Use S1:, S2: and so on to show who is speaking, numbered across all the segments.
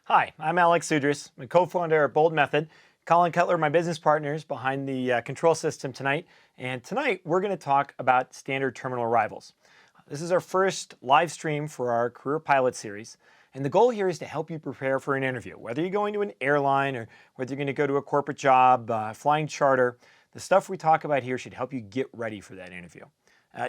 S1: Hi, I'm Alex Sudras. I'm a co-founder of Boldmethod. Colin Cutler, my business partners behind the control system tonight. And tonight we're going to talk about standard terminal arrivals. This is our first live stream for our career pilot series. And the goal here is to help you prepare for an interview. Whether you're going to an airline or whether you're going to go to a corporate job, flying charter, the stuff we talk about here should help you get ready for that interview.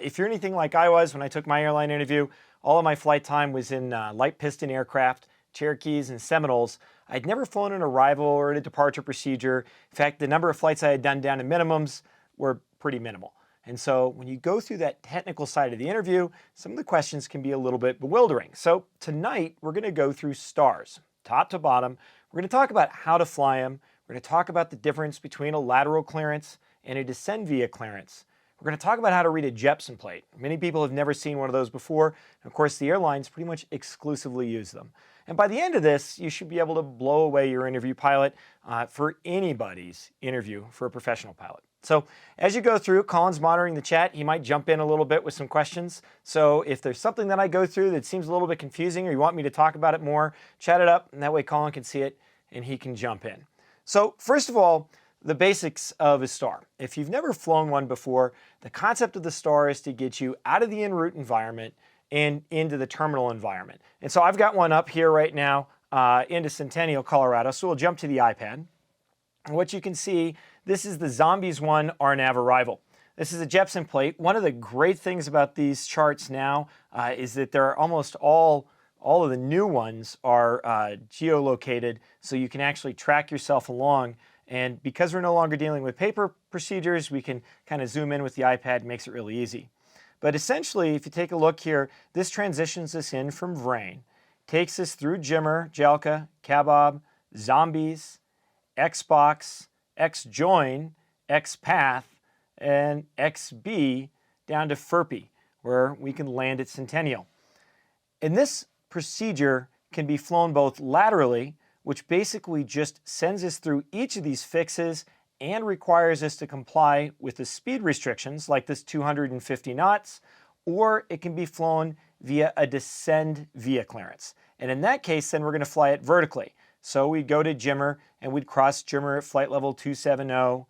S1: If you're anything like I was when I took my airline interview, all of my flight time was in light piston aircraft, Cherokees and Seminoles. I'd never flown an arrival or a departure procedure. In fact, the number of flights I had done down to minimums were pretty minimal. And so when you go through that technical side of the interview, some of the questions can be a little bit bewildering. So tonight, we're going to go through stars, top to bottom. We're going to talk about how to fly them. We're going to talk about the difference between a lateral clearance and a descend via clearance. We're going to talk about how to read a Jeppesen plate. Many people have never seen one of those before. And of course, the airlines pretty much exclusively use them. And by the end of this, you should be able to blow away your interview pilot for anybody's interview for a professional pilot. So as you go through, Colin's monitoring the chat. He might jump in a little bit with some questions. So if there's something that I go through that seems a little bit confusing or you want me to talk about it more, chat it up, and that way Colin can see it and he can jump in. So first of all, the basics of a star. If you've never flown one before, the concept of the star is to get you out of the en route environment and into the terminal environment. And so I've got one up here right now into Centennial, Colorado. So we'll jump to the iPad. And what you can see, this is the Zombies 1 RNAV arrival. This is a Jeppesen plate. One of the great things about these charts now is that they're almost all of the new ones are geolocated, so you can actually track yourself along. And because we're no longer dealing with paper procedures, we can kind of zoom in with the iPad. It makes it really easy. But essentially, if you take a look here, this transitions us in from Vrain, takes us through Jimmer, Jelka, Kabob, Zombies, Xbox, Xjoin, XPath, and XB down to FERPI, where we can land at Centennial. And this procedure can be flown both laterally, which basically just sends us through each of these fixes and requires us to comply with the speed restrictions like this 250 knots, or it can be flown via a descend via clearance. And in that case, then we're going to fly it vertically. So we'd go to Jimmer and we'd cross Jimmer at flight level 270.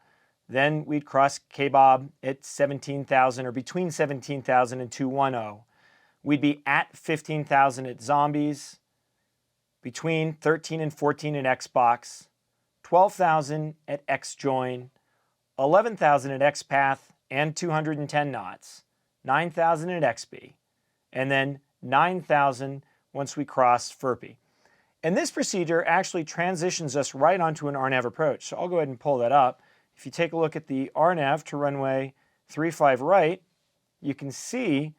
S1: Then we'd cross Kabob at 17,000 or between 17,000 and 210. We'd be at 15,000 at Zombies, between 13 and 14 at Xbox, 12,000 at Xjoin, 11,000 at XPath and 210 knots, 9,000 at XB, and then 9,000 once we cross FERPI. And this procedure actually transitions us right onto an RNAV approach. So I'll go ahead and pull that up. If you take a look at the RNAV to runway 35 right, you can see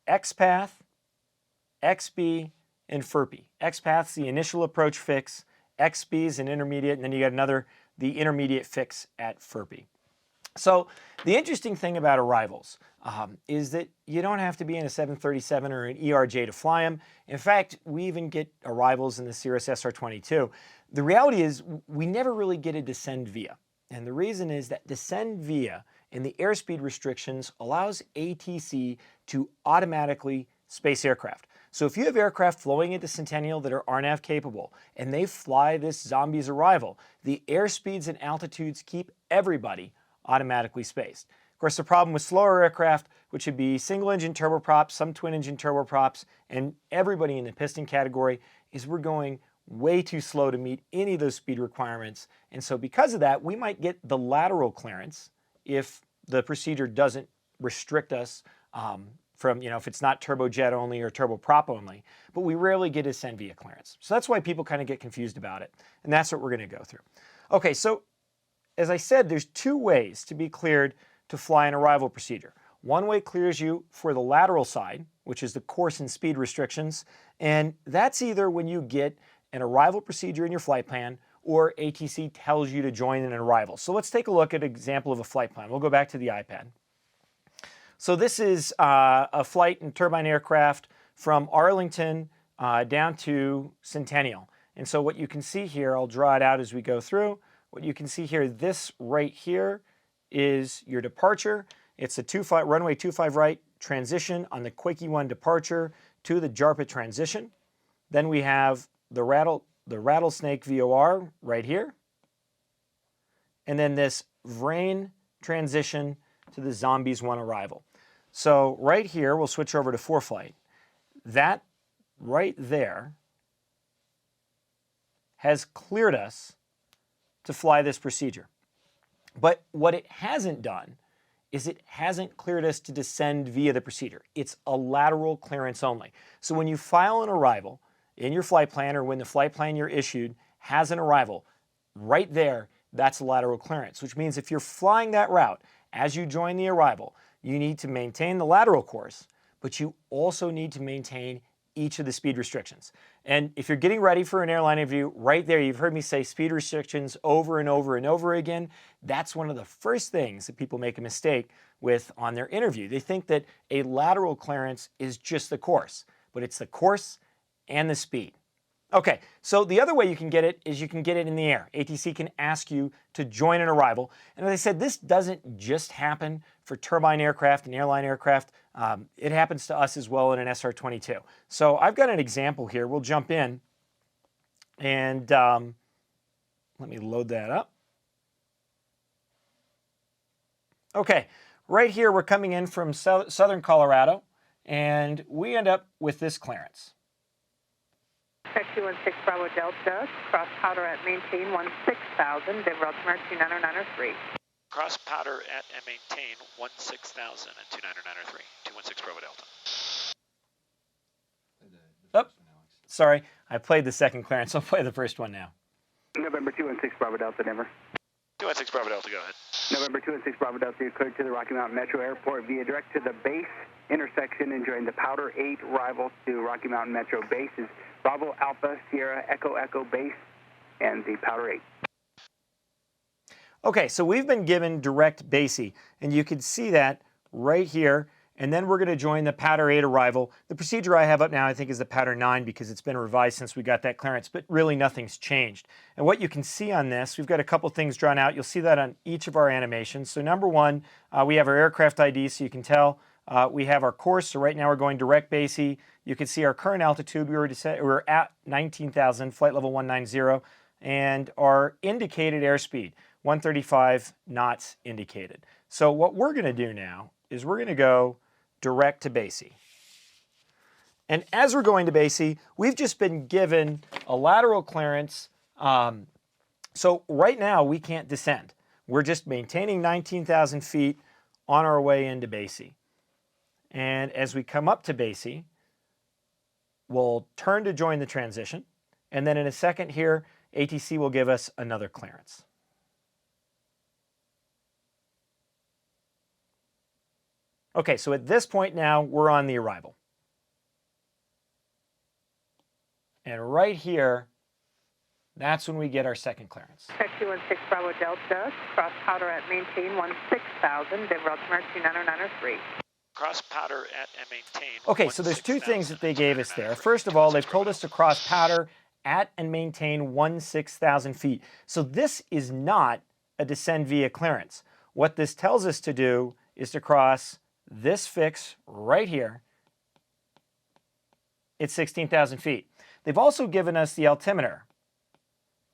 S1: XPath, XB, and FERPI. XPath's the initial approach fix, XB is an intermediate, and then you got the intermediate fix at FERPI. So the interesting thing about arrivals is that you don't have to be in a 737 or an ERJ to fly them. In fact, we even get arrivals in the Cirrus SR22. The reality is we never really get a descend via. And the reason is that descend via in the airspeed restrictions allows ATC to automatically space aircraft. So if you have aircraft flowing into Centennial that are RNAV capable and they fly this Zombies arrival, the airspeeds and altitudes keep everybody automatically spaced. Of course, the problem with slower aircraft, which would be single engine turboprops, some twin engine turboprops, and everybody in the piston category, is we're going way too slow to meet any of those speed requirements. And so because of that, we might get the lateral clearance if the procedure doesn't restrict us from, if it's not turbojet only or turboprop only, but we rarely get descend via clearance. So that's why people kind of get confused about it. And that's what we're going to go through. Okay, so as I said, there's two ways to be cleared to fly an arrival procedure. One way clears you for the lateral side, which is the course and speed restrictions. And that's either when you get an arrival procedure in your flight plan or ATC tells you to join an arrival. So let's take a look at an example of a flight plan. We'll go back to the iPad. So this is a flight in turbine aircraft from Arlington down to Centennial. And so what you can see here, I'll draw it out as we go through. What you can see here, this right here is your departure. It's a runway 25 right transition on the Quickie 1 departure to the JARPA transition. Then we have the the Rattlesnake VOR right here, and then this Vrain transition to the Zombies 1 arrival. So right here, we'll switch over to ForeFlight. That right there has cleared us to fly this procedure. But what it hasn't done is it hasn't cleared us to descend via the procedure. It's a lateral clearance only. So when you file an arrival in your flight plan, or when the flight plan you're issued has an arrival, right there, that's a lateral clearance, which means if you're flying that route as you join the arrival, you need to maintain the lateral course, but you also need to maintain each of the speed restrictions. And if you're getting ready for an airline interview, right there, you've heard me say speed restrictions over and over and over again. That's one of the first things that people make a mistake with on their interview. They think that a lateral clearance is just the course, but it's the course and the speed. Okay, so the other way you can get it is you can get it in the air. ATC can ask you to join an arrival. And as I said, this doesn't just happen for turbine aircraft and airline aircraft. It happens to us as well in an SR-22. So I've got an example here. We'll jump in and let me load that up. Okay, right here we're coming in from southern Colorado, and we end up with this clearance.
S2: Check 216 Bravo Delta, cross powder at maintain 16,000, Denver altimeter 29903.
S3: Cross powder at and maintain 16,000 at 29903, 216 Bravo Delta.
S1: Oh, sorry, I played the second clearance. I'll play the first one now.
S4: November 216 Bravo Delta, Denver.
S3: 216 Bravo Delta, go ahead.
S4: November 216 Bravo Delta, you're cleared to the Rocky Mountain Metro Airport via direct to the base intersection and join the Powder 8 arrival to Rocky Mountain Metro base is Bravo Alpha Sierra Echo Echo base and the Powder 8.
S1: Okay, so we've been given direct BASE, and you can see that right here, and then we're going to join the Powder 8 arrival. The procedure I have up now I think is the Powder 9 because it's been revised since we got that clearance, but really nothing's changed. And what you can see on this, we've got a couple things drawn out. You'll see that on each of our animations. So number one, we have our aircraft ID, so you can tell we have our course. So right now we're going direct BASE. You can see our current altitude. We're at 19,000, flight level 190, and our indicated airspeed, 135 knots indicated. So what we're going to do now is we're going to go direct to BASE. And as we're going to BASE, we've just been given a lateral clearance. So right now we can't descend. We're just maintaining 19,000 feet on our way into BASE. And as we come up to BASE, we'll turn to join the transition. And then in a second here, ATC will give us another clearance. Okay, so at this point now, we're on the arrival. And right here, that's when we get our second clearance.
S2: Check 216 Bravo Delta, cross powder at maintain 16,000, Denver altimeter 29903.
S3: Cross powder at and maintain.
S1: Okay, so there's two things that they gave us there. First of all, they've told us to cross powder at and maintain 16,000 feet. So this is not a descend via clearance. What this tells us to do is to cross this fix right here at 16,000 feet. They've also given us the altimeter,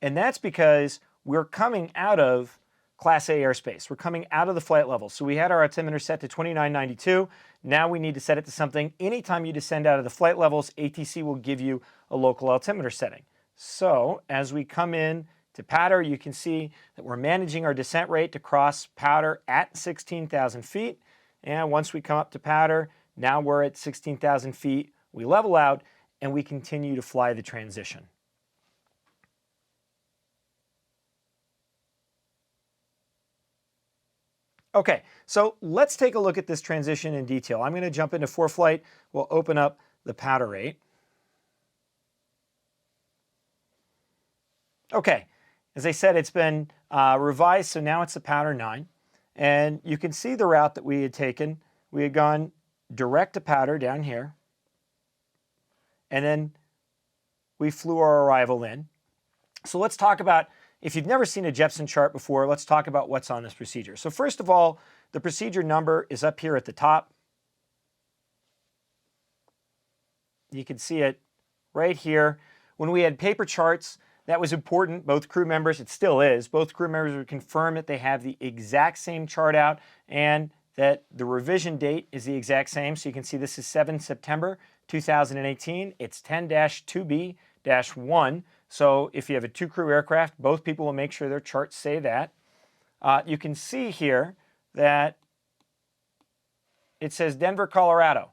S1: and that's because we're coming out of Class A airspace. We're coming out of the flight level. So we had our altimeter set to 2992. Now we need to set it to something. Anytime you descend out of the flight levels, ATC will give you a local altimeter setting. So as we come in to powder, you can see that we're managing our descent rate to cross powder at 16,000 feet. And once we come up to powder, now we're at 16,000 feet. We level out and we continue to fly the transition. Okay, so let's take a look at this transition in detail. I'm going to jump into ForeFlight. We'll open up the powder rate. Okay, as I said, it's been revised, so now it's the powder 9. And you can see the route that we had taken. We had gone direct to powder down here. And then we flew our arrival in. So let's talk about, if you've never seen a Jepson chart before, let's talk about what's on this procedure. So first of all, the procedure number is up here at the top. You can see it right here. When we had paper charts, that was important. Both crew members, it still is, both crew members would confirm that they have the exact same chart out and that the revision date is the exact same. So you can see this is 7 September 2018. It's 10-2B-1. So if you have a 2-crew aircraft, both people will make sure their charts say that. You can see here that it says Denver, Colorado.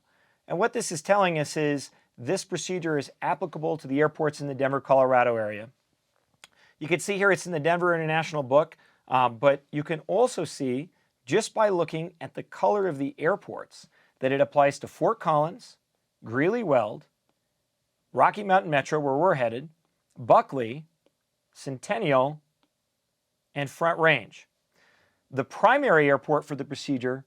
S1: And what this is telling us is this procedure is applicable to the airports in the Denver, Colorado area. You can see here it's in the Denver International Book, but you can also see just by looking at the color of the airports that it applies to Fort Collins, Greeley-Weld, Rocky Mountain Metro, where we're headed, Buckley, Centennial, and Front Range. The primary airport for the procedure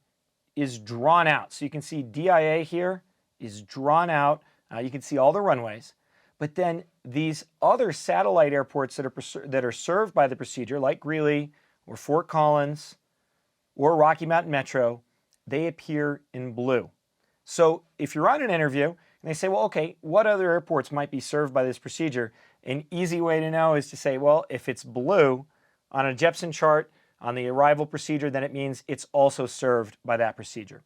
S1: is drawn out. So you can see DIA here is drawn out. You can see all the runways. But then these other satellite airports that are served by the procedure, like Greeley or Fort Collins or Rocky Mountain Metro, they appear in blue. So if you're on an interview and they say, well, okay, what other airports might be served by this procedure? An easy way to know is to say, well, if it's blue on a Jepson chart on the arrival procedure, then it means it's also served by that procedure.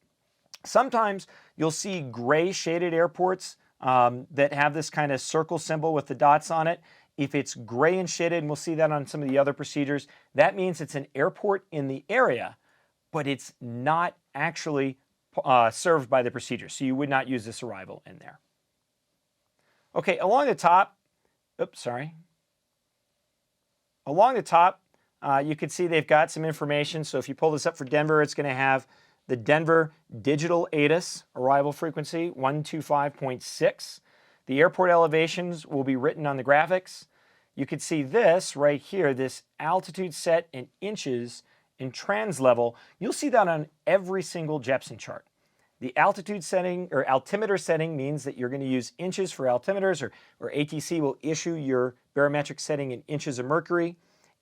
S1: Sometimes you'll see gray shaded airports that have this kind of circle symbol with the dots on it. If it's gray and shaded, and we'll see that on some of the other procedures, that means it's an airport in the area, but it's not actually served by the procedure. So you would not use this arrival in there. Okay, along the top, along the top, you can see they've got some information. So if you pull this up for Denver, it's going to have the Denver Digital ATIS arrival frequency, 125.6. The airport elevations will be written on the graphics. You can see this right here, this altitude set in inches in trans level. You'll see that on every single Jepson chart. The altitude setting or altimeter setting means that you're going to use inches for altimeters, or ATC will issue your barometric setting in inches of mercury.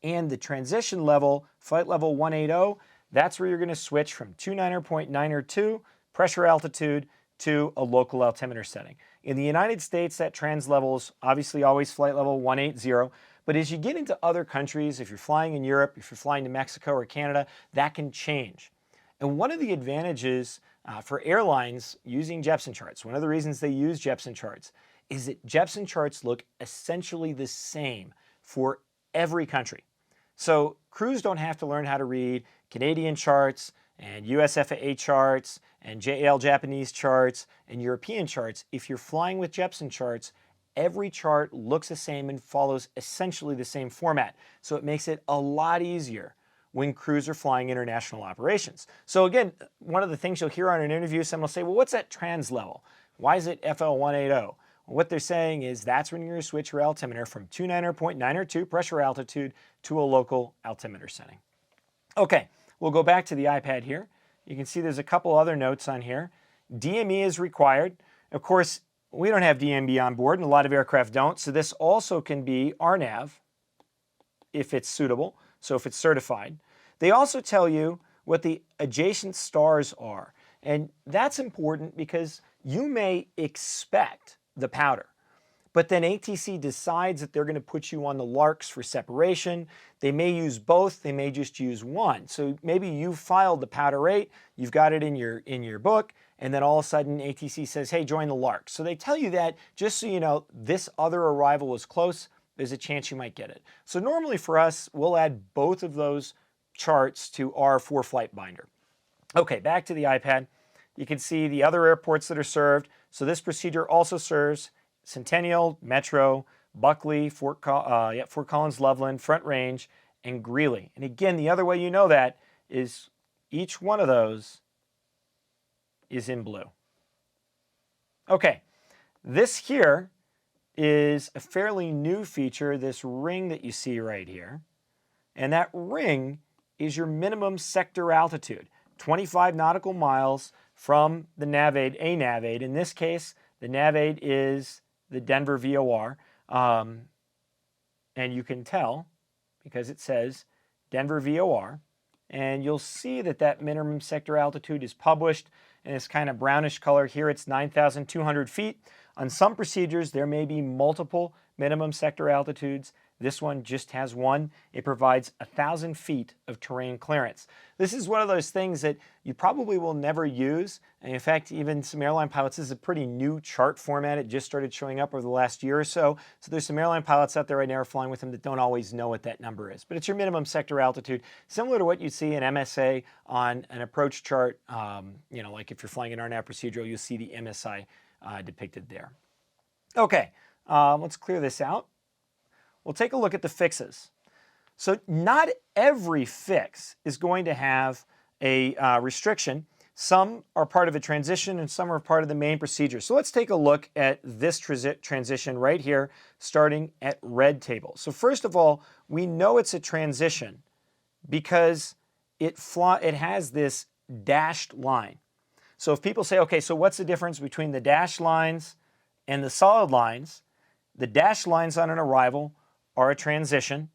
S1: And the transition level, flight level 180, that's where you're going to switch from 29.902 pressure altitude to a local altimeter setting. In the United States, that trans level is obviously always flight level 180, but as you get into other countries, if you're flying in Europe, if you're flying to Mexico or Canada, that can change. And one of the advantages for airlines using Jepson charts, one of the reasons they use Jepson charts, is that Jepson charts look essentially the same for every country. So crews don't have to learn how to read Canadian charts and US FAA charts and JL Japanese charts and European charts. If you're flying with Jepson charts, every chart looks the same and follows essentially the same format. So it makes it a lot easier when crews are flying international operations. So again, one of the things you'll hear on an interview, someone will say, well, what's that trans level? Why is it FL 180? What they're saying is that's when you're going to switch your altimeter from 29.902 pressure altitude to a local altimeter setting. Okay, we'll go back to the iPad here. You can see there's a couple other notes on here. DME is required. Of course, we don't have DME on board, and a lot of aircraft don't, so this also can be RNAV if it's suitable, so if it's certified. They also tell you what the adjacent stars are, and that's important because you may expect the powder, but then ATC decides that they're going to put you on the LARCs for separation. They may use both, they may just use one. So maybe you filed the powder rate, you've got it in your book, and then all of a sudden ATC says, hey, join the LARC. So they tell you that just so you know this other arrival is close, there's a chance you might get it. So normally for us, we'll add both of those charts to our for-flight binder. Okay, back to the iPad. You can see the other airports that are served. So this procedure also serves Centennial, Metro, Buckley, Fort Collins, Loveland, Front Range, and Greeley. And again, the other way you know that is each one of those is in blue. Okay, this here is a fairly new feature, this ring that you see right here. And that ring is your minimum sector altitude, 25 nautical miles from the NavAid, a NavAid. In this case, the NavAid is the Denver VOR. And you can tell because it says Denver VOR. And you'll see that that minimum sector altitude is published in this kind of brownish color. Here it's 9,200 feet. On some procedures, there may be multiple minimum sector altitudes. This one just has one. It provides 1,000 feet of terrain clearance. This is one of those things that you probably will never use. And in fact, even some airline pilots, this is a pretty new chart format. It just started showing up over the last year or so. So there's some airline pilots out there right now flying with them that don't always know what that number is. But it's your minimum sector altitude, similar to what you see in MSA on an approach chart. You know, like if you're flying an RNAV procedural, you'll see the MSI depicted there. Okay, let's clear this out. We'll take a look at the fixes. So not every fix is going to have a restriction. Some are part of a transition and some are part of the main procedure. So let's take a look at this transition right here, starting at red table. So first of all, we know it's a transition because it has this dashed line. So if people say, okay, so what's the difference between the dashed lines and the solid lines? The dashed lines on an arrival are a transition.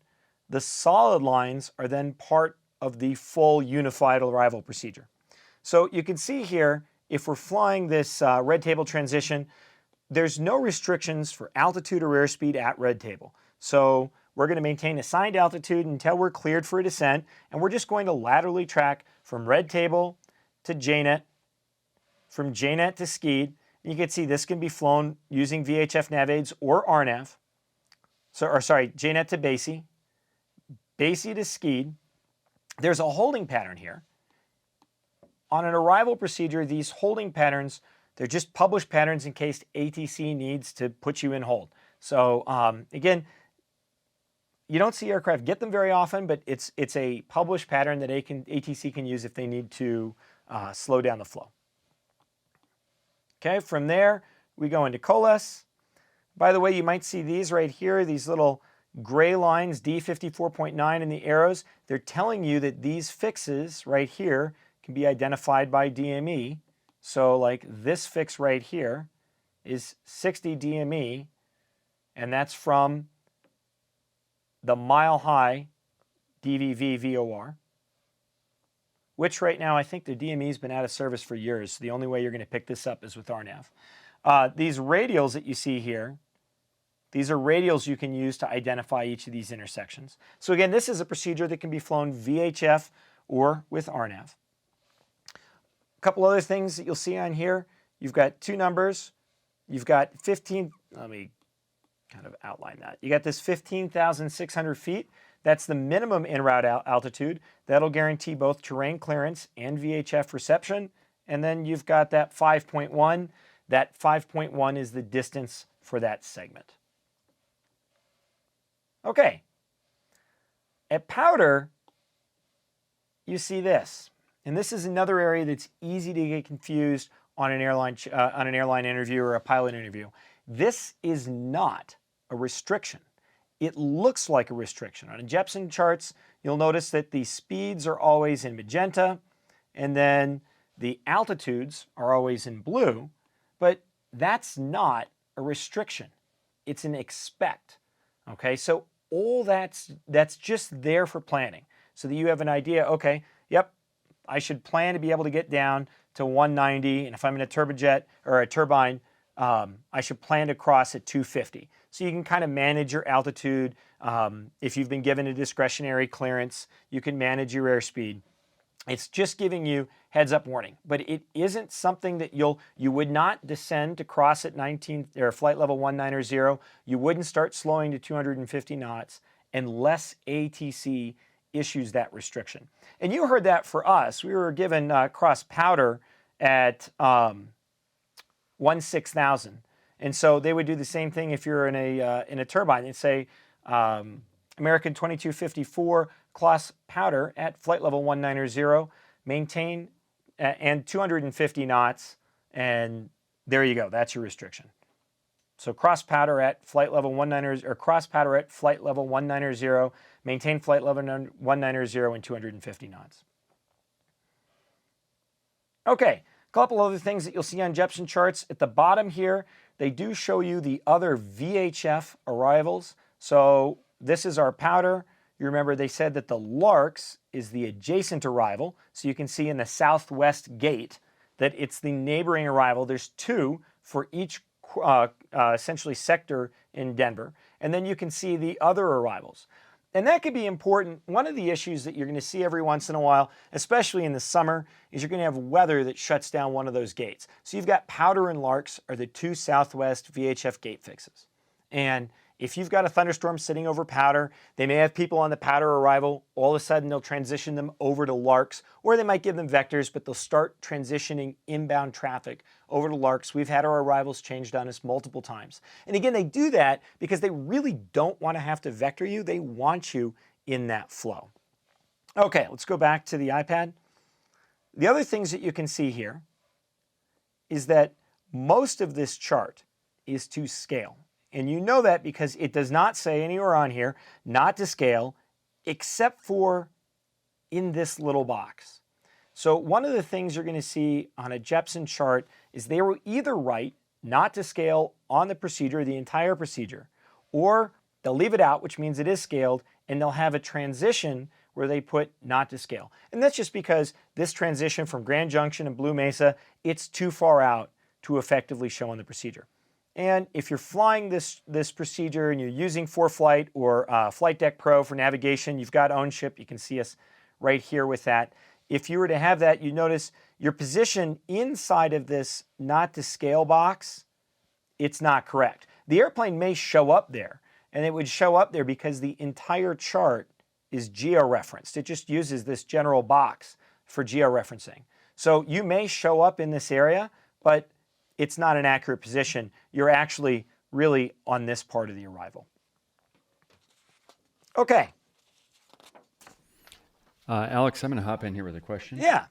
S1: The solid lines are then part of the full unified arrival procedure. So you can see here, if we're flying this red table transition, there's no restrictions for altitude or airspeed at red table. So we're going to maintain assigned altitude until we're cleared for a descent, and we're just going to laterally track from red table to JNet, from JNet to SKID. You can see this can be flown using VHF nav aids or RNAV. JNet to BASI, BASI to SKID. There's a holding pattern here. On an arrival procedure, these holding patterns, they're just published patterns in case ATC needs to put you in hold. So again, you don't see aircraft get them very often, but it's a published pattern that ATC can use if they need to slow down the flow. Okay, from there, we go into COLES. By the way, you might see these right here, these little gray lines, D54.9 in the arrows. They're telling you that these fixes right here can be identified by DME. So like this fix right here is 60 DME, and that's from the Mile High DVV VOR, which right now I think the DME's been out of service for years. So the only way you're going to pick this up is with RNAV. These radials that you see here, these are radials you can use to identify each of these intersections. So again, this is a procedure that can be flown VHF or with RNAV. A couple other things that you'll see on here. You've got two numbers. You've got 15, let me kind of outline that. You got this 15,600 feet. That's the minimum en route altitude. That'll guarantee both terrain clearance and VHF reception. And then you've got that 5.1. That 5.1 is the distance for that segment. Okay. At powder, you see this. And this is another area that's easy to get confused on an airline interview or a pilot interview. This is not a restriction. It looks like a restriction. On Jepsen charts, you'll notice that the speeds are always in magenta, and then the altitudes are always in blue, but that's not a restriction. It's an expect. Okay, so all that's just there for planning, so that you have an idea, okay, yep, I should plan to be able to get down to 190, and if I'm in a turbojet or a turbine, I should plan to cross at 250. So you can kind of manage your altitude. If you've been given a discretionary clearance, you can manage your airspeed. It's just giving you heads up warning, but it isn't something that you would not descend to cross at 19 or flight level 190. You wouldn't start slowing to 250 knots unless ATC issues that restriction. And you heard that for us. We were given cross powder at 16,000. And so they would do the same thing if you're in a turbine. They'd say American 2254 cross powder at flight level 190, maintain and 250 knots, and there you go. That's your restriction. So cross powder at flight level 190 or cross powder at flight level 190, maintain flight level 190 and 250 knots. Okay, a couple other things that you'll see on Jepsen charts. At the bottom here, they do show you the other VHF arrivals. So this is our powder. You remember they said that the Larks is the adjacent arrival. So you can see in the southwest gate that it's the neighboring arrival. There's two for each essentially sector in Denver, and then you can see the other arrivals. And that could be important. One of the issues that you're going to see every once in a while, especially in the summer, is you're going to have weather that shuts down one of those gates. So you've got Powder and Larks are the two Southwest VHF gate fixes. And if you've got a thunderstorm sitting over Powder, they may have people on the Powder arrival. All of a sudden, they'll transition them over to Larks, or they might give them vectors, but they'll start transitioning inbound traffic over to Larks. We've had our arrivals changed on us multiple times. And again, they do that because they really don't want to have to vector you. They want you in that flow. Okay, let's go back to the iPad. The other things that you can see here is that most of this chart is to scale. And you know that because it does not say anywhere on here not to scale, except for in this little box. So one of the things you're going to see on a Jepson chart is they will either write not to scale on the procedure, the entire procedure, or they'll leave it out, which means it is scaled, and they'll have a transition where they put not to scale. And that's just because this transition from Grand Junction and Blue Mesa, it's too far out to effectively show on the procedure. And if you're flying this procedure and you're using ForeFlight or Flight Deck Pro for navigation, you've got OwnShip. You can see us right here with that. If you were to have that, you notice your position inside of this not to scale box, it's not correct. The airplane may show up there, and it would show up there because the entire chart is georeferenced. It just uses this general box for georeferencing. So you may show up in this area, but it's not an accurate position. You're actually really on this part of the arrival. Okay.
S5: Alex, I'm going to hop in here with a question.
S1: Yeah.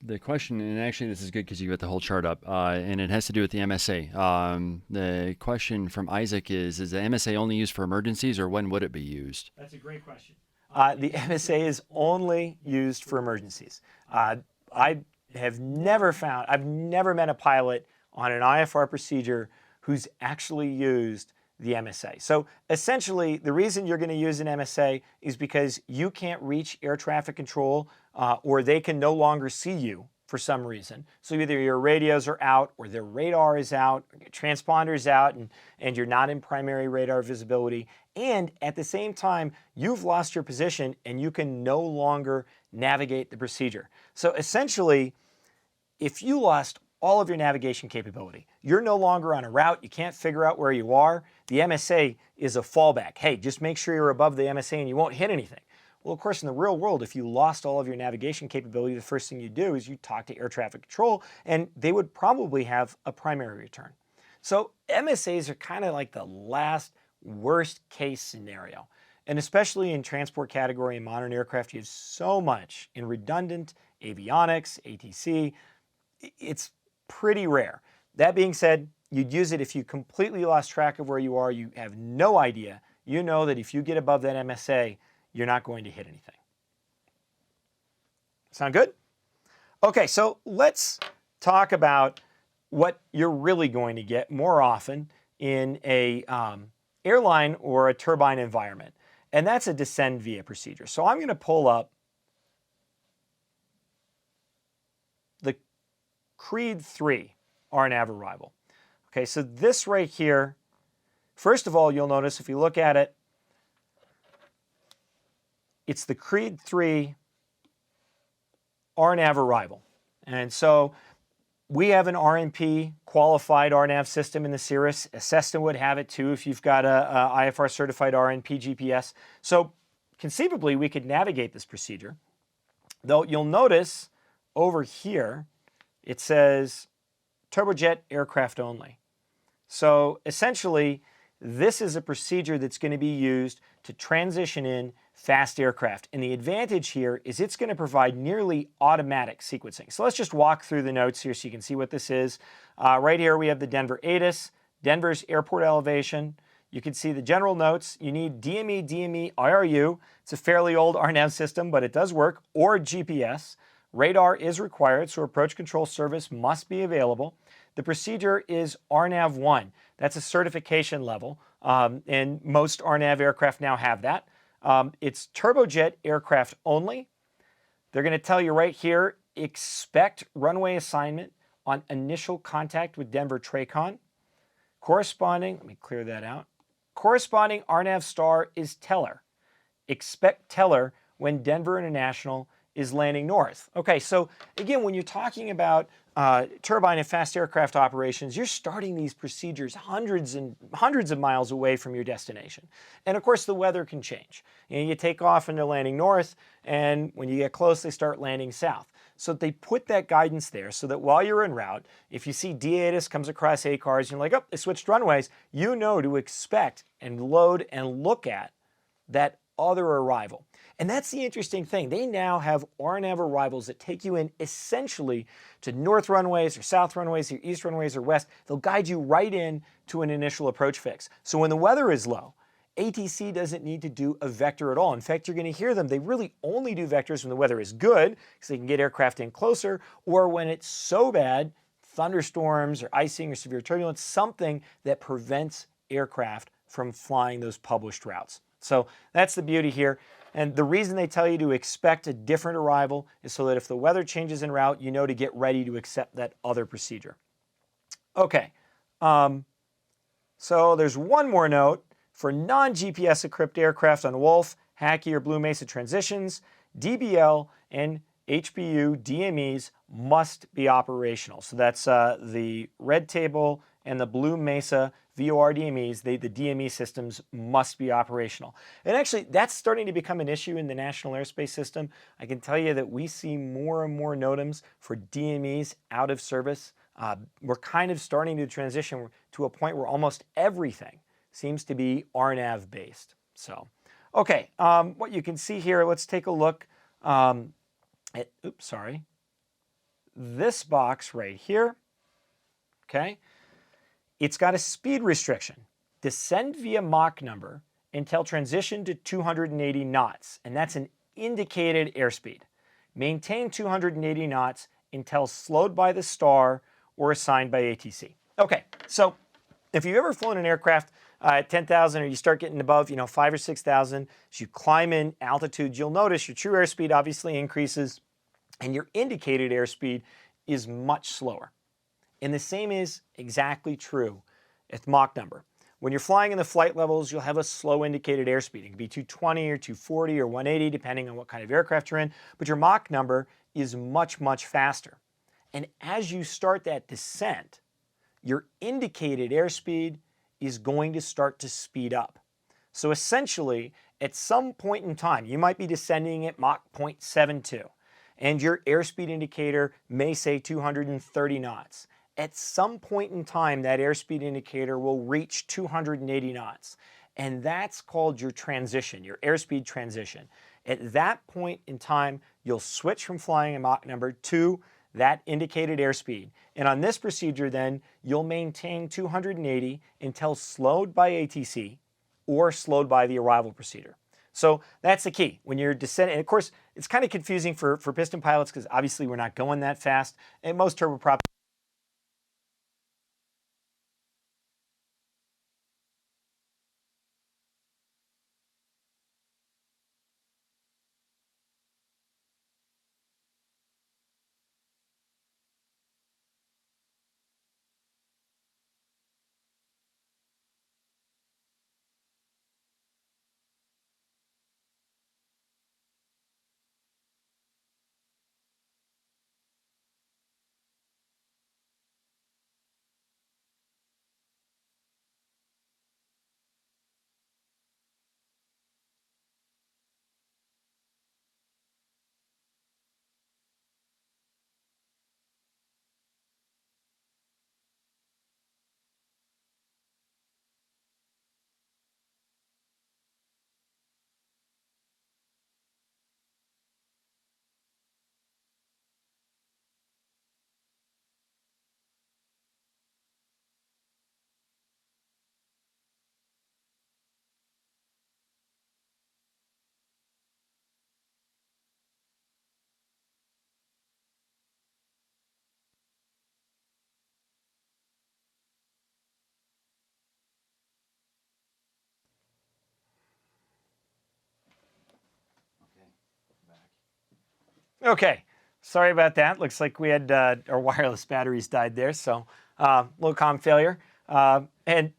S5: The question, and actually this is good because you got the whole chart up, and it has to do with the MSA. The question from Isaac is the MSA only used for emergencies, or when would it be used?
S1: That's a great question. The MSA is only used for emergencies. I've never met a pilot on an IFR procedure who's actually used the MSA. So essentially, the reason you're going to use an MSA is because you can't reach air traffic control or they can no longer see you for some reason. So either your radios are out or their radar is out, or your transponder is out, and you're not in primary radar visibility. And at the same time, you've lost your position and you can no longer navigate the procedure. So essentially, if you lost all of your navigation capability, you're no longer on a route, you can't figure out where you are, the MSA is a fallback. Hey, just make sure you're above the MSA and you won't hit anything. Well, of course, in the real world, if you lost all of your navigation capability, the first thing you do is you talk to air traffic control, and they would probably have a primary return. So MSAs are kind of like the last worst case scenario. And especially in transport category and modern aircraft, you have so much in redundant avionics, ATC. It's pretty rare. That being said, you'd use it if you completely lost track of where you are, you have no idea. You know that if you get above that MSA, you're not going to hit anything. Sound good? Okay, so let's talk about what you're really going to get more often in a airline or a turbine environment, and that's a descend via procedure. So I'm going to pull up the Crede 3 RNAV arrival. Okay, so this right here, first of all, you'll notice if you look at it, it's the Crede 3 RNAV arrival. And so we have an RNP qualified RNAV system in the Cirrus. Cessna would have it too if you've got a IFR certified RNP GPS. So conceivably, we could navigate this procedure. Though you'll notice over here, it says turbojet aircraft only. So essentially, this is a procedure that's going to be used to transition in fast aircraft. And the advantage here is it's going to provide nearly automatic sequencing. So let's just walk through the notes here so you can see what this is. Right here we have the Denver ATIS, Denver's airport elevation. You can see the general notes. You need DME, DME, IRU. It's a fairly old RNAV system, but it does work, or GPS. Radar is required, so approach control service must be available. The procedure is RNAV 1. That's a certification level, and most RNAV aircraft now have that. It's turbojet aircraft only. They're going to tell you right here, expect runway assignment on initial contact with Denver TRACON. Corresponding, let me clear that out. Corresponding RNAV star is Teller. Expect Teller when Denver International is landing north. Okay, so again, when you're talking about turbine and fast aircraft operations, you're starting these procedures hundreds of miles away from your destination. And of course, the weather can change. You take off and they're landing north, and when you get close, they start landing south. So they put that guidance there so that while you're en route, if you see D-ATIS comes across ACARS, and you're like, oh, they switched runways, you know to expect and load and look at that other arrival. And that's the interesting thing. They now have RNAV arrivals that take you in essentially to north runways or south runways or east runways or west. They'll guide you right in to an initial approach fix. So when the weather is low, ATC doesn't need to do a vector at all. In fact, you're going to hear them. They really only do vectors when the weather is good because they can get aircraft in closer, or when it's so bad, thunderstorms or icing or severe turbulence, something that prevents aircraft from flying those published routes. So that's the beauty here. And the reason they tell you to expect a different arrival is so that if the weather changes en route, you know to get ready to accept that other procedure. Okay, so there's one more note. For non-GPS equipped aircraft on Wolf, Hackey, or Blue Mesa transitions, DBL and HPU DMEs must be operational. So that's the Red Table and the Blue Mesa VOR DMEs, the DME systems must be operational. And actually, that's starting to become an issue in the National Airspace System. I can tell you that we see more and more NOTAMs for DMEs out of service. We're kind of starting to transition to a point where almost everything seems to be RNAV based. So, okay, what you can see here, let's take a look at, this box right here, okay? It's got a speed restriction. Descend via Mach number until transition to 280 knots, and that's an indicated airspeed. Maintain 280 knots until slowed by the star or assigned by ATC. Okay, so if you've ever flown an aircraft at 10,000 or you start getting above, 5,000 or 6,000, as you climb in altitude, you'll notice your true airspeed obviously increases and your indicated airspeed is much slower. And the same is exactly true at Mach number. When you're flying in the flight levels, you'll have a slow indicated airspeed. It can be 220 or 240 or 180, depending on what kind of aircraft you're in, but your Mach number is much, much faster. And as you start that descent, your indicated airspeed is going to start to speed up. So essentially, at some point in time, you might be descending at Mach 0.72, and your airspeed indicator may say 230 knots. At some point in time, that airspeed indicator will reach 280 knots. And that's called your transition, your airspeed transition. At that point in time, you'll switch from flying a Mach number to that indicated airspeed. And on this procedure then, you'll maintain 280 until slowed by ATC or slowed by the arrival procedure. So that's the key. When you're descending, and of course, it's kind of confusing for piston pilots because obviously we're not going that fast. And most turboprop Okay, sorry about that. Looks like we had our wireless batteries died there, so little comm failure. And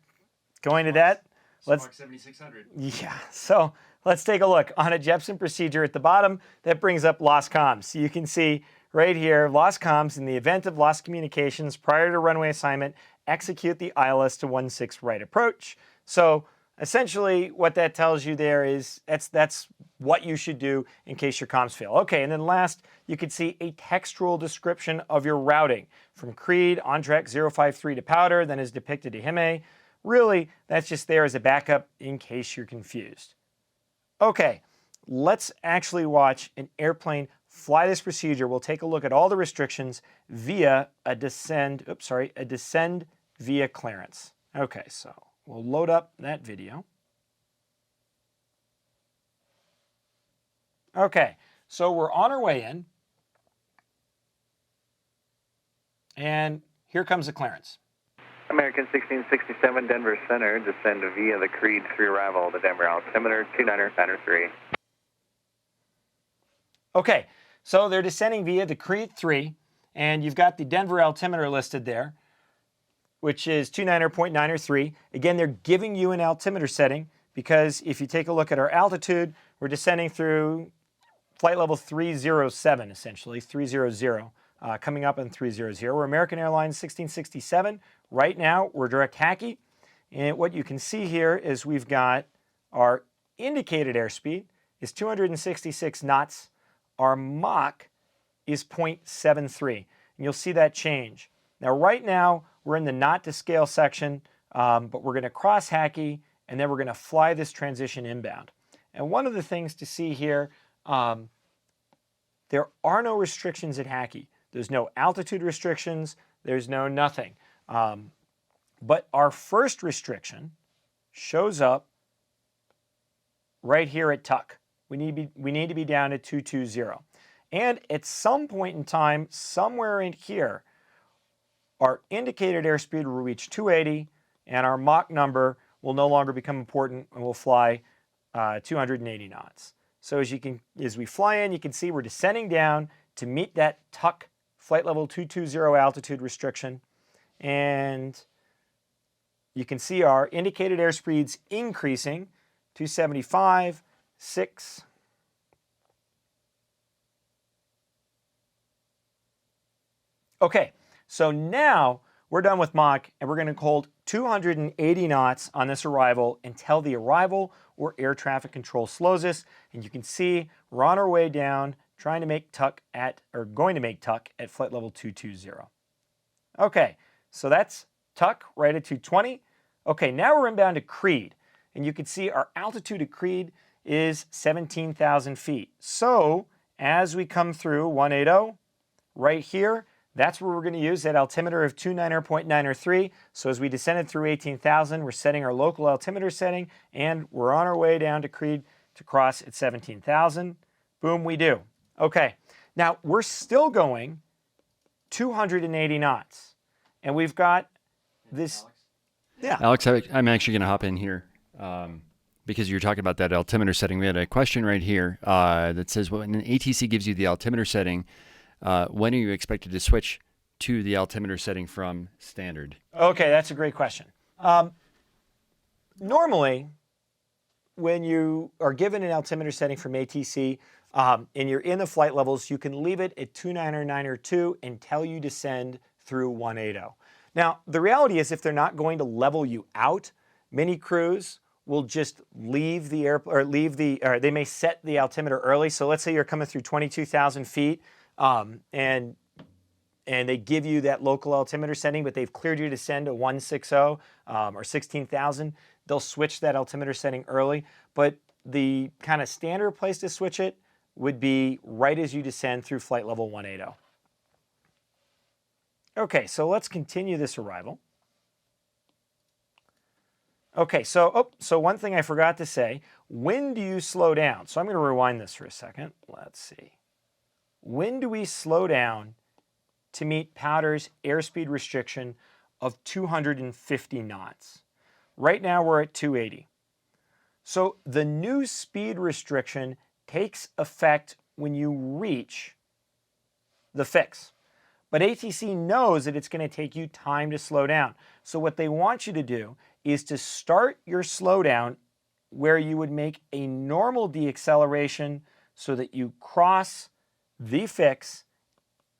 S1: going to that, let's
S5: 7600.
S1: yeah. So let's take a look on a Jepson procedure at the bottom that brings up lost comms. So you can see right here, lost comms in the event of lost communications prior to runway assignment, execute the ILS to 16 right approach. So essentially what that tells you there is that's what you should do in case your comms fail. Okay, and then last, you could see a textual description of your routing from Crede on track 053 to powder, then is depicted to Hime. Really, that's just there as a backup in case you're confused. Okay, let's actually watch an airplane fly this procedure. We'll take a look at all the restrictions via a descend via clearance. Okay, so we'll load up that video. Okay, so we're on our way in. And here comes the clearance.
S6: American 1667, Denver Center, descend via the Crede 3 arrival, the Denver altimeter 2993.
S1: Okay, so they're descending via the Crede 3, and you've got the Denver altimeter listed there, which is 29.93. Again, they're giving you an altimeter setting because if you take a look at our altitude, we're descending through flight level 307, essentially, 300. Coming up on 300. We're American Airlines 1667. Right now, we're direct Hackey. And what you can see here is we've got our indicated airspeed is 266 knots. Our Mach is 0.73. And you'll see that change. Now, right now, we're in the knot to scale section, but we're going to cross Hackey, and then we're going to fly this transition inbound. And one of the things to see here, there are no restrictions at Hackey. There's no altitude restrictions. There's no nothing. But our first restriction shows up right here at tuck. We need to be down at 220. And at some point in time, somewhere in here, our indicated airspeed will reach 280, and our Mach number will no longer become important, and we'll fly 280 knots. So as we fly in, you can see we're descending down to meet that tuck flight level 220 altitude restriction. And you can see our indicated airspeed's increasing, 275, 6. Okay, so now we're done with Mach, and we're going to hold 280 knots on this arrival until the arrival or air traffic control slows us. And you can see we're on our way down, trying to make tuck at, or going to make tuck at flight level 220. Okay, so that's tuck right at 220. Okay, now we're inbound to Crede, and you can see our altitude at Crede is 17,000 feet. So as we come through 180, right here, that's where we're going to use that altimeter of 29.93. So as we descended through 18,000, we're setting our local altimeter setting, and we're on our way down to Crede to cross at 17,000. Boom, we do. Okay, now we're still going 280 knots, and we've got this. Yeah,
S5: Alex, I'm actually going to hop in here because you're talking about that altimeter setting. We had a question right here that says, when an ATC gives you the altimeter setting, when are you expected to switch to the altimeter setting from standard?
S1: Okay, that's a great question. Normally, when you are given an altimeter setting from ATC and you're in the flight levels, you can leave it at 299.2 until you descend through 180. Now, the reality is if they're not going to level you out, many crews will just leave the or they may set the altimeter early. So let's say you're coming through 22,000 feet and they give you that local altimeter setting, but they've cleared you to descend to 160 or 16,000. They'll switch that altimeter setting early, but the kind of standard place to switch it would be right as you descend through flight level 180. Okay, so let's continue this arrival. Okay, so one thing I forgot to say, when do you slow down? So I'm going to rewind this for a second. Let's see. When do we slow down to meet powder's airspeed restriction of 250 knots? Right now we're at 280. So the new speed restriction takes effect when you reach the fix. But ATC knows that it's going to take you time to slow down. So what they want you to do is to start your slowdown where you would make a normal deacceleration so that you cross the fix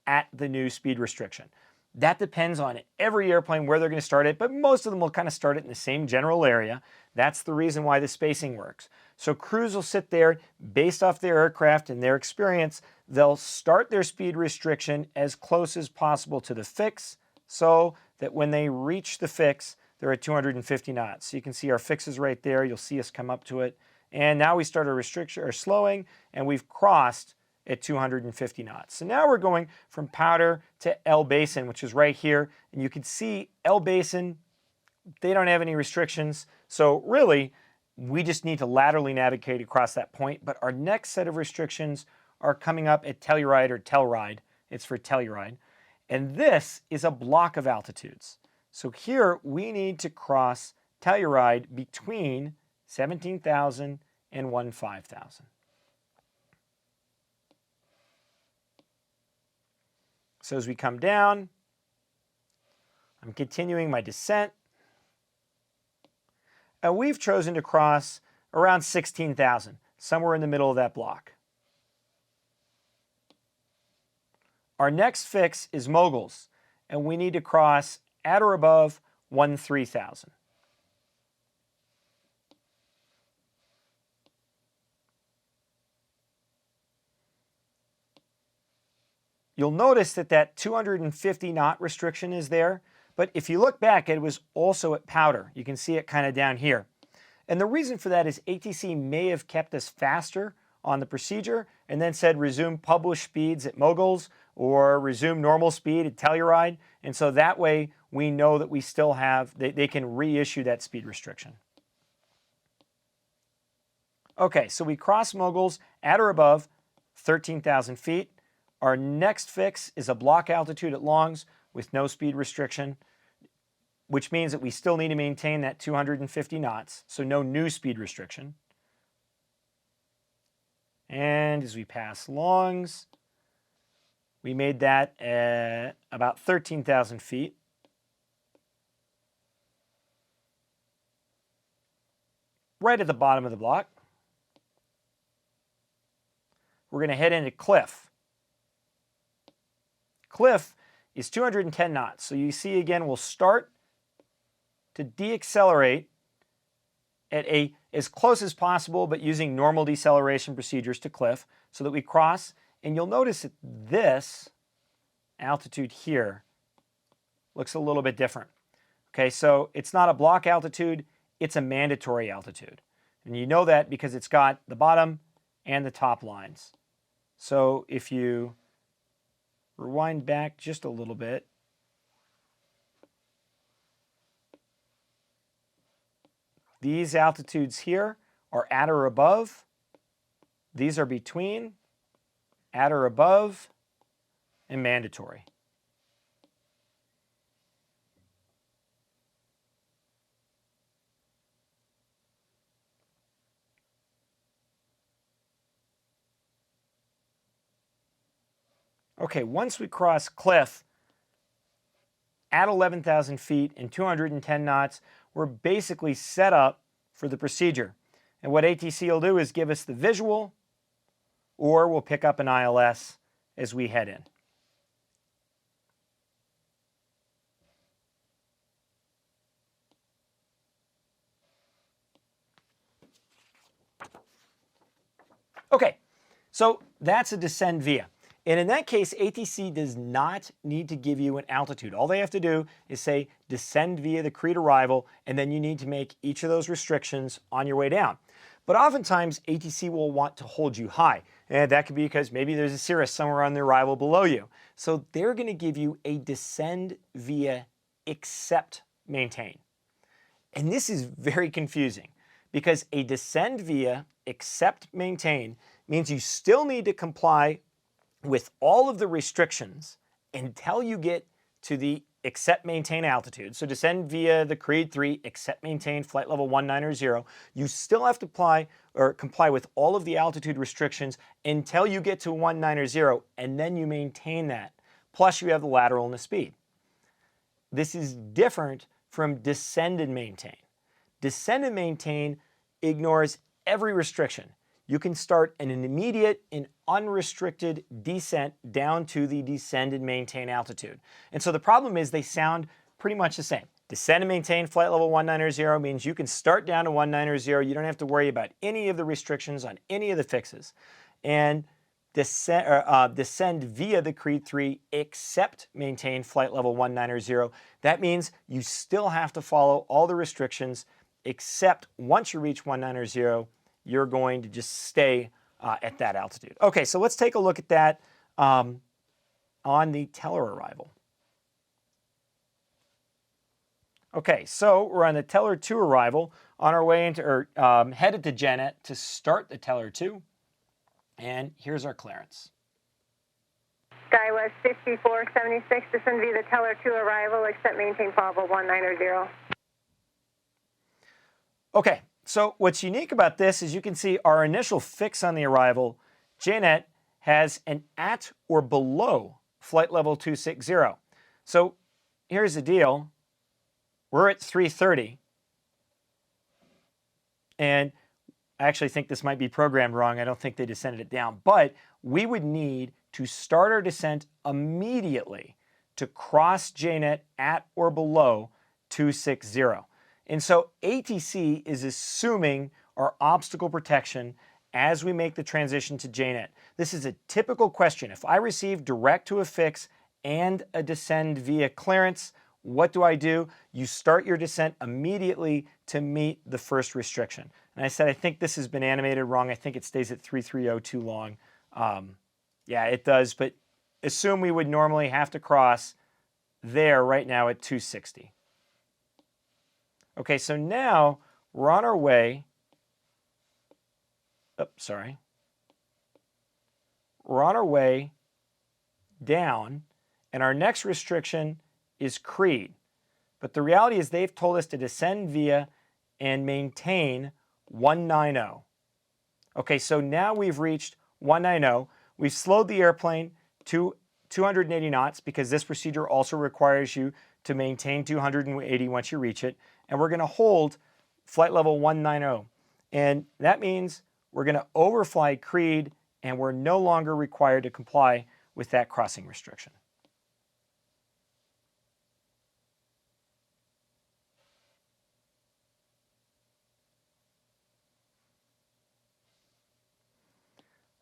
S1: at the new speed restriction. That depends on every airplane where they're going to start it, but most of them will kind of start it in the same general area. That's the reason why the spacing works. So crews will sit there based off their aircraft and their experience. They'll start their speed restriction as close as possible to the fix so that when they reach the fix, they're at 250 knots. So you can see our fixes right there. You'll see us come up to it. And now we start our restriction or slowing, and we've crossed at 250 knots. So now we're going from Powder to L Basin, which is right here. And you can see L Basin, they don't have any restrictions. So really, we just need to laterally navigate across that point. But our next set of restrictions are coming up at Telluride or Telluride. It's for Telluride. And this is a block of altitudes. So here we need to cross Telluride between 17,000 and 5,000. So as we come down, I'm continuing my descent. And we've chosen to cross around 16,000, somewhere in the middle of that block. Our next fix is Moguls, and we need to cross at or above 13,000. You'll notice that that 250 knot restriction is there, but if you look back, it was also at Powder. You can see it kind of down here. And the reason for that is ATC may have kept us faster on the procedure and then said resume published speeds at Moguls or resume normal speed at Telluride. And so that way we know that we still have, they can reissue that speed restriction. Okay, so we cross Moguls at or above 13,000 feet. Our next fix is a block altitude at Longs with no speed restriction, which means that we still need to maintain that 250 knots, so no new speed restriction. And as we pass Longs, we made that at about 13,000 feet. Right at the bottom of the block. We're going to head into Cliff. Cliff is 210 knots. So you see again, we'll start to deaccelerate at as close as possible, but using normal deceleration procedures to Cliff so that we cross. And you'll notice that this altitude here looks a little bit different. Okay, so it's not a block altitude, it's a mandatory altitude. And you know that because it's got the bottom and the top lines. So if you rewind back just a little bit, these altitudes here are at or above. These are between, at or above, and mandatory. Okay, once we cross Cliff at 11,000 feet and 210 knots, we're basically set up for the procedure. And what ATC will do is give us the visual, or we'll pick up an ILS as we head in. Okay, so that's a descend via. And in that case, ATC does not need to give you an altitude. All they have to do is say descend via the Crede arrival, and then you need to make each of those restrictions on your way down. But oftentimes, ATC will want to hold you high. And that could be because maybe there's a cirrus somewhere on the arrival below you. So they're going to give you a descend via except maintain. And this is very confusing because a descend via except maintain means you still need to comply with all of the restrictions until you get to the except maintain altitude. So descend via the Crede 3, except maintain flight level 190. You still have to comply with all of the altitude restrictions until you get to 190, and then you maintain that. Plus you have the lateral and the speed. This is different from descend and maintain. Descend and maintain ignores every restriction. You can start an immediate and unrestricted descent down to the descend and maintain altitude. And so the problem is they sound pretty much the same. Descend and maintain flight level 190 means you can start down to 190. You don't have to worry about any of the restrictions on any of the fixes. And descend via the Crede 3 except maintain flight level 190. That means you still have to follow all the restrictions, except once you reach 190, you're going to just stay at that altitude. Okay, so let's take a look at that on the Teller arrival. Okay, so we're on the Teller 2 arrival, on our way into, headed to Janet to start the Teller 2. And here's our clearance.
S2: SkyWest 5476, descend via the Teller 2 arrival, except maintain flight level 190.
S1: Okay, so what's unique about this is you can see our initial fix on the arrival, Janet, has an at or below flight level 260. So here's the deal. We're at 330. And I actually think this might be programmed wrong. I don't think they descended it down. But we would need to start our descent immediately to cross JNet at or below 260. And so ATC is assuming our obstacle protection as we make the transition to JNet. This is a typical question. If I receive direct to a fix and a descend via clearance, what do? You start your descent immediately to meet the first restriction. And I said, I think this has been animated wrong. I think it stays at 330 too long. Yeah, it does, but assume we would normally have to cross there right now at 260. Okay, so now we're on our way. We're on our way down, and our next restriction is Crede. But the reality is they've told us to descend via and maintain 190. Okay, so now we've reached 190. We've slowed the airplane to 280 knots because this procedure also requires you to maintain 280 once you reach it. And we're going to hold flight level 190. And that means we're going to overfly Crede, and we're no longer required to comply with that crossing restriction.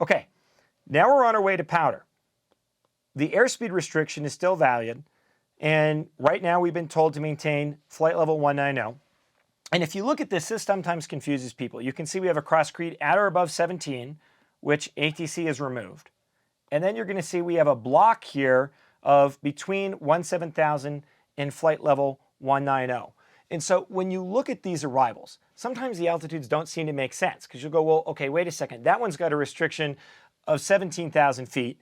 S1: Okay, now we're on our way to powder. The airspeed restriction is still valid, and right now we've been told to maintain flight level 190. And if you look at this, this sometimes confuses people. You can see we have a cross Crede at or above 17, which ATC has removed. And then you're going to see we have a block here of between 17,000 and flight level 190. And so when you look at these arrivals, sometimes the altitudes don't seem to make sense because you'll go, well, okay, wait a second. That one's got a restriction of 17,000 feet.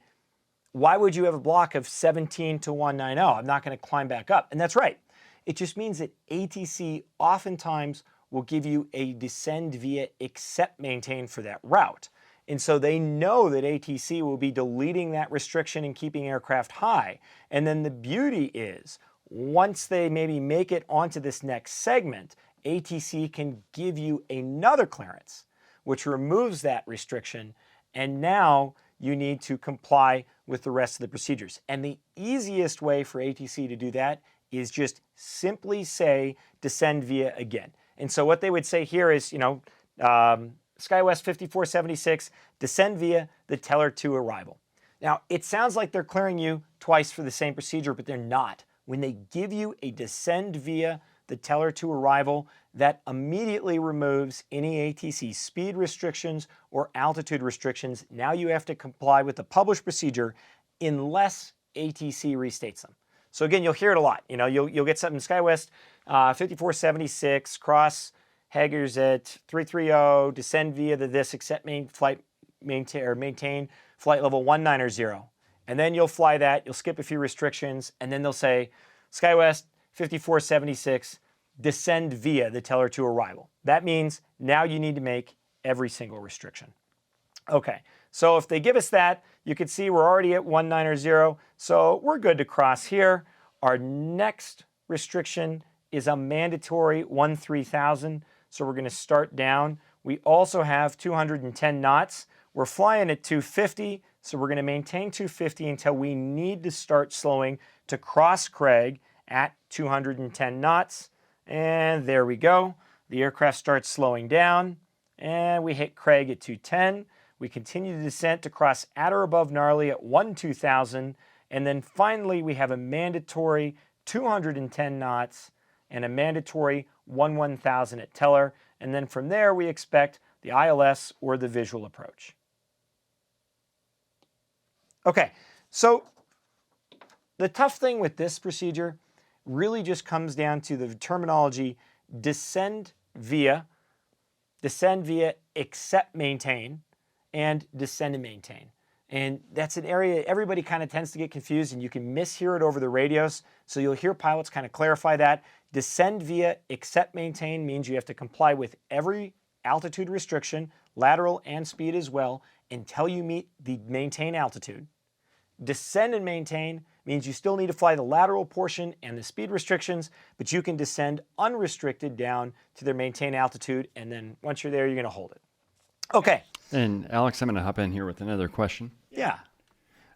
S1: Why would you have a block of 17 to 190? I'm not going to climb back up. And that's right. It just means that ATC oftentimes will give you a descend via except maintain for that route. And so they know that ATC will be deleting that restriction and keeping aircraft high. And then the beauty is, once they maybe make it onto this next segment, ATC can give you another clearance, which removes that restriction, and now you need to comply with the rest of the procedures. And the easiest way for ATC to do that is just simply say descend via again. And so what they would say here is, SkyWest 5476, descend via the Teller 2 arrival. Now, it sounds like they're clearing you twice for the same procedure, but they're not. When they give you a descend via the Teller 2 arrival, that immediately removes any ATC speed restrictions or altitude restrictions. Now you have to comply with the published procedure unless ATC restates them. So again, you'll hear it a lot. You'll get something SkyWest 5476, cross Hager's at 330, descend via the this, except maintain flight level 190. And then you'll fly that, you'll skip a few restrictions, and then they'll say, SkyWest 5476, descend via the teller to arrival. That means now you need to make every single restriction. Okay, so if they give us that, you can see we're already at 190, so we're good to cross here. Our next restriction is a mandatory 13,000, so we're going to start down. We also have 210 knots. We're flying at 250, so we're going to maintain 250 until we need to start slowing to cross Crede at 210 knots. And there we go. The aircraft starts slowing down, and we hit Crede at 210. We continue the descent to cross at or above Gnarly at 12,000, and then finally we have a mandatory 210 knots and a mandatory 11,000 at teller, and then from there we expect the ILS or the visual approach. Okay, so the tough thing with this procedure really just comes down to the terminology descend via, except maintain, and descend and maintain. And that's an area everybody kind of tends to get confused, and you can mishear it over the radios. So you'll hear pilots kind of clarify that. Descend via except maintain means you have to comply with every altitude restriction, lateral and speed as well, until you meet the maintain altitude. Descend and maintain means you still need to fly the lateral portion and the speed restrictions, but you can descend unrestricted down to their maintain altitude, and then once you're there, you're going to hold it. Okay.
S5: And Alex, I'm going to hop in here with another question.
S1: Yeah.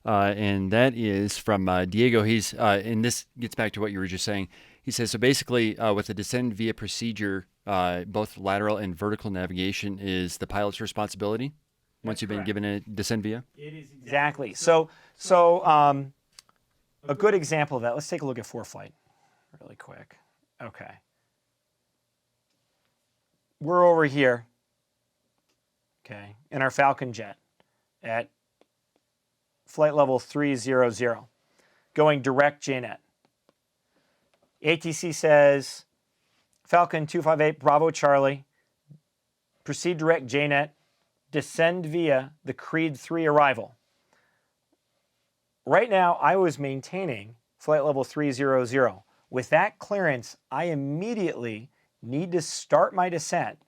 S5: And that is from Diego. He's and this gets back to what you were just saying. He says, so basically with the descend via procedure, both lateral and vertical navigation is the pilot's responsibility once you've been given a descend via?
S1: It is exactly. So a good example of that, let's take a look at ForeFlight really quick. Okay. We're over here, okay, in our Falcon jet at flight level 300, going direct JNet. ATC says, Falcon 258 Bravo Charlie, proceed direct JNet, descend via the Crede 3 arrival. Right now, I was maintaining flight level 300. With that clearance, I immediately need to start my descent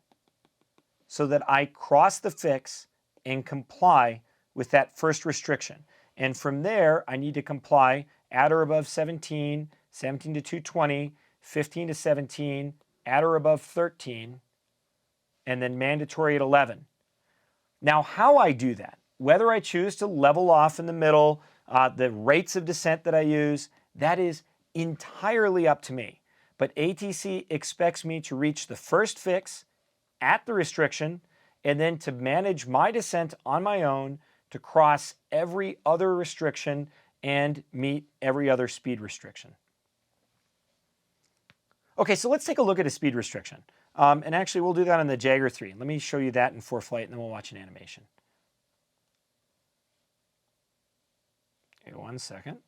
S1: so that I cross the fix and comply with that first restriction. And from there, I need to comply at or above 17, 17 to 220, 15 to 17, at or above 13, and then mandatory at 11. Now, how I do that, whether I choose to level off in the middle, the rates of descent that I use, that is entirely up to me. But ATC expects me to reach the first fix at the restriction and then to manage my descent on my own to cross every other restriction and meet every other speed restriction. Okay, so let's take a look at a speed restriction. And actually, we'll do that on the Jagger 3. Let me show you that in ForeFlight, and then we'll watch an animation. Okay, 1 second.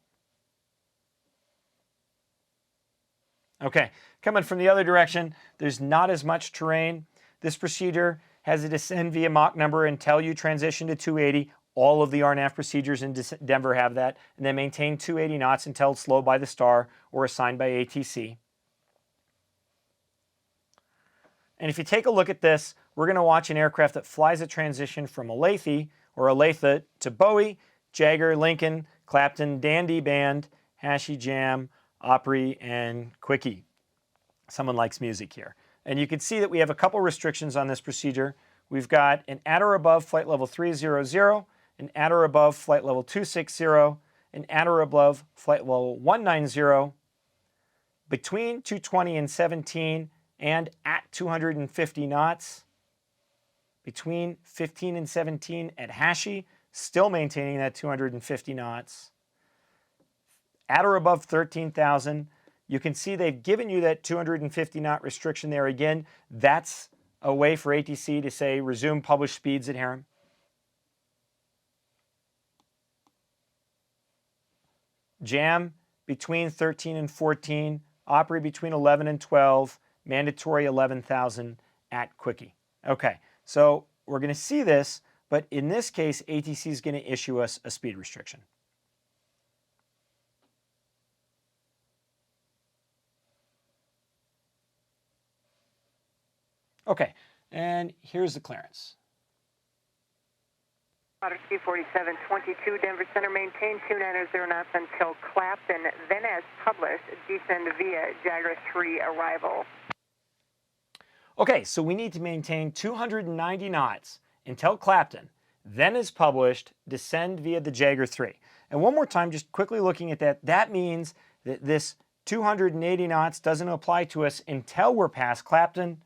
S1: Okay, coming from the other direction, there's not as much terrain. This procedure has a descend via Mach number until you transition to 280. All of the RNAV procedures in Denver have that. And then maintain 280 knots until it's slowed by the star or assigned by ATC. And if you take a look at this, we're going to watch an aircraft that flies a transition from Olathe or Olathe to Bowie, Jagger, Lincoln, Clapton, Dandy Band, Hashi Jam, Opry, and Quickie. Someone likes music here. And you can see that we have a couple restrictions on this procedure. We've got an at or above flight level 300, an at or above flight level 260, an at or above flight level 190, between 220 and 17, and at 250 knots, between 15 and 17 at Hashi, still maintaining that 250 knots, at or above 13,000. You can see they've given you that 250 knot restriction there again. That's a way for ATC to say resume published speeds at Harem. Jam between 13 and 14, Opry between 11 and 12, mandatory 11,000 at Quickie. Okay, so we're going to see this, but in this case, ATC is going to issue us a speed restriction. Okay, and here's the clearance.
S2: Otter 24722, Denver Center, maintain 290 knots until Clapton, then as published, descend via Jagger 3 arrival.
S1: Okay, so we need to maintain 290 knots until Clapton, then as published, descend via the Jagger 3. And one more time, just quickly looking at that, that means that this 280 knots doesn't apply to us until we're past Clapton.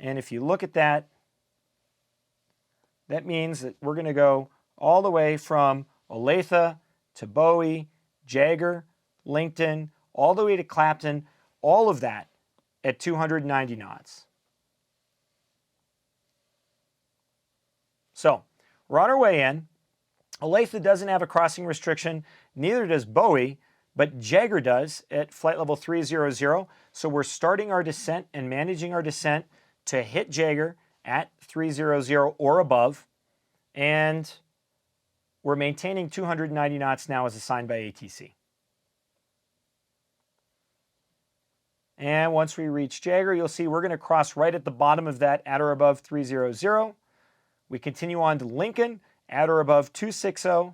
S1: And if you look at that, that means that we're going to go all the way from Olathe to Bowie, Jagger, Linkton, all the way to Clapton, all of that at 290 knots. So we're on our way in. Olathe doesn't have a crossing restriction, neither does Bowie, but Jagger does at flight level 300. So we're starting our descent and managing our descent to hit Jagger at 300 or above, and we're maintaining 290 knots now as assigned by ATC. And once we reach Jagger, you'll see we're going to cross right at the bottom of that at or above 300. We continue on to Lincoln at or above 260.